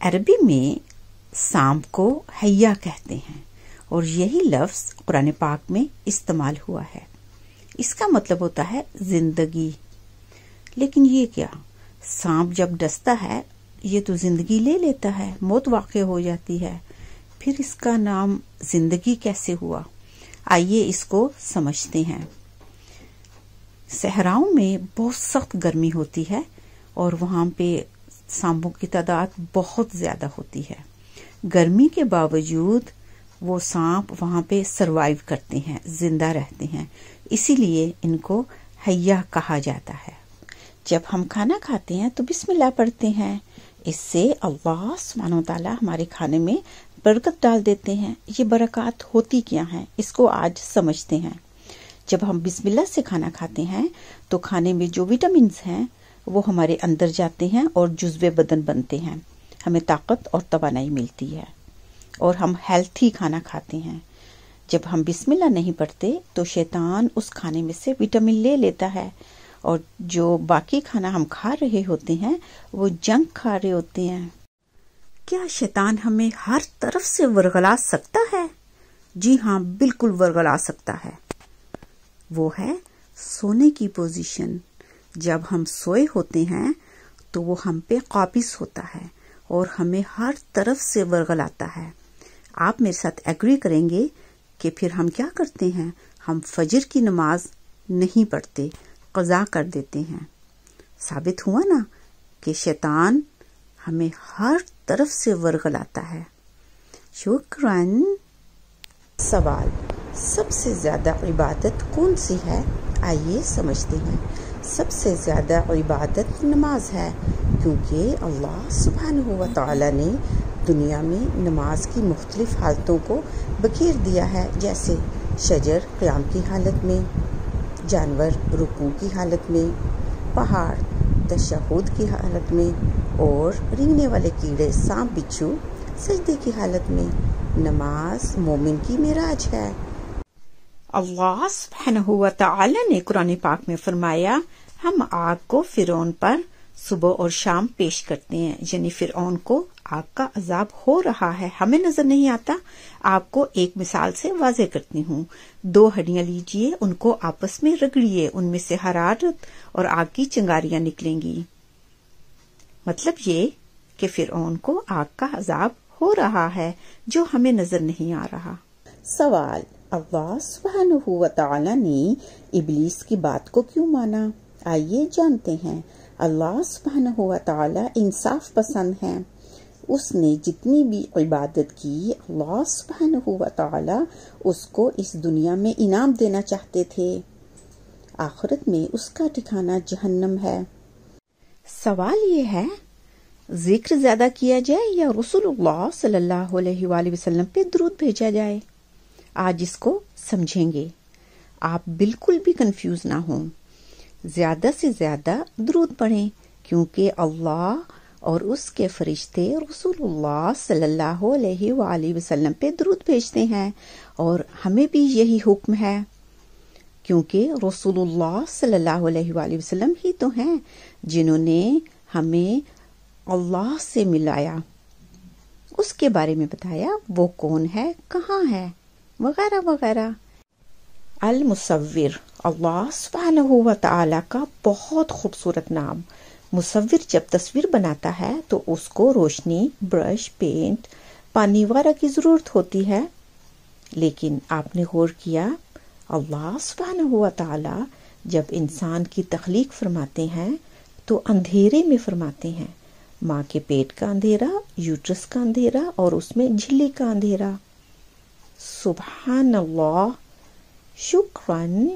عربی میں سانپ کو حیا کہتے ہیں اور یہی لفظ قرآن پاک میں استعمال ہوا ہے. اس کا مطلب ہوتا ہے زندگی. لیکن یہ کیا، سانپ جب ڈستا ہے یہ تو زندگی لے لیتا ہے، موت واقع ہو جاتی ہے، پھر اس کا نام زندگی کیسے ہوا؟ آئیے اس کو سمجھتے ہیں. صحراؤں میں بہت سخت گرمی ہوتی ہے اور وہاں پہ سانپوں کی تعداد بہت زیادہ ہوتی ہے. گرمی کے باوجود وہ سانپ وہاں پہ سروائیو کرتے ہیں، زندہ رہتے ہیں، اسی لیے ان کو حیا کہا جاتا ہے. جب ہم کھانا کھاتے ہیں تو بسم اللہ پڑھتے ہیں، اس سے اللہ سبحانہ وتعالی ہمارے کھانے میں برکت ڈال دیتے ہیں. یہ برکات ہوتی کیا ہیں اس کو آج سمجھتے ہیں. جب ہم بسم اللہ سے کھانا کھاتے ہیں تو کھانے میں جو وٹامنز ہیں وہ ہمارے اندر جاتے ہیں اور جزو بدن بنتے ہیں، ہمیں طاقت اور توانائی ملتی ہے اور ہم ہیلتھی کھانا کھاتے ہیں. جب ہم بسم اللہ نہیں پڑھتے تو شیطان اس کھانے میں سے وٹامن لے لیتا ہے اور جو باقی کھانا ہم کھا رہے ہوتے ہیں وہ جنک کھا رہے ہوتے ہیں. کیا شیطان ہمیں ہر طرف سے ورغلا سکتا ہے؟ جی ہاں، بالکل ورغلا سکتا ہے. وہ ہے سونے کی پوزیشن. جب ہم سوئے ہوتے ہیں تو وہ ہم پہ قابض ہوتا ہے اور ہمیں ہر طرف سے ورغلاتا ہے. آپ میرے ساتھ ایگری کریں گے کہ پھر ہم کیا کرتے ہیں؟ ہم فجر کی نماز نہیں پڑھتے، قضا کر دیتے ہیں. ثابت ہوا نا کہ شیطان ہمیں ہر طرف سے ورغلاتا ہے. شکراً. سوال: سب سے زیادہ عبادت کون سی ہے؟ آئیے سمجھتے ہیں. سب سے زیادہ عبادت نماز ہے، کیونکہ اللہ سبحانہ و تعالی نے دنیا میں نماز کی مختلف حالتوں کو بکھیر دیا ہے، جیسے شجر قیام کی حالت میں، جانور رکوع کی حالت میں، پہاڑ تشہد کی حالت میں اور رینگنے والے کیڑے سانپ بچھو سجدے کی حالت میں. نماز مومن کی معراج ہے. اللہ سبحانہ و تعالی نے قرآن پاک میں فرمایا، ہم آگ کو فرعون پر صبح اور شام پیش کرتے ہیں. یعنی فرعون کو آگ کا عذاب ہو رہا ہے، ہمیں نظر نہیں آتا. آپ کو ایک مثال سے واضح کرتی ہوں. 2 ہڈیاں لیجئے، ان کو آپس میں رگڑیے، ان میں سے حرارت اور آگ کی چنگاریاں نکلیں گی. مطلب یہ کہ فرعون کو آگ کا عذاب ہو رہا ہے جو ہمیں نظر نہیں آ رہا. سوال: اللہ سبحانہ و تعالی نے ابلیس کی بات کو کیوں مانا؟ آئیے جانتے ہیں. اللہ سبحانہ و تعالی انصاف پسند ہے. اس نے جتنی بھی عبادت کی، اللہ سبحانہ و تعالی اس کو اس دنیا میں انعام دینا چاہتے تھے. آخرت میں اس کا ٹھکانہ جہنم ہے. سوال یہ ہے، ذکر زیادہ کیا جائے یا رسول اللہ صلی اللہ علیہ وآلہ وسلم پہ درود بھیجا جائے؟ آج اس کو سمجھیں گے. آپ بالکل بھی کنفیوز نہ ہوں. زیادہ سے زیادہ درود پڑھیں، کیونکہ اللہ اور اس کے فرشتے رسول اللہ صلی اللہ علیہ وآلہ وسلم پہ درود بھیجتے ہیں اور ہمیں بھی یہی حکم ہے، کیونکہ رسول اللہ صلی اللہ علیہ وآلہ وسلم ہی تو ہیں جنہوں نے ہمیں اللہ سے ملایا، اس کے بارے میں بتایا وہ کون ہے، کہاں ہے، وغیرہ وغیرہ. المصور اللہ سبحانہ و تعالی کا بہت خوبصورت نام. مصور جب تصویر بناتا ہے تو اس کو روشنی، برش، پینٹ، پانی وغیرہ کی ضرورت ہوتی ہے. لیکن آپ نے غور کیا، اللہ سبحانہ و تعالی جب انسان کی تخلیق فرماتے ہیں تو اندھیرے میں فرماتے ہیں. ماں کے پیٹ کا اندھیرا، یوٹرس کا اندھیرا اور اس میں جھلی کا اندھیرا. سبحان اللہ. شکراً.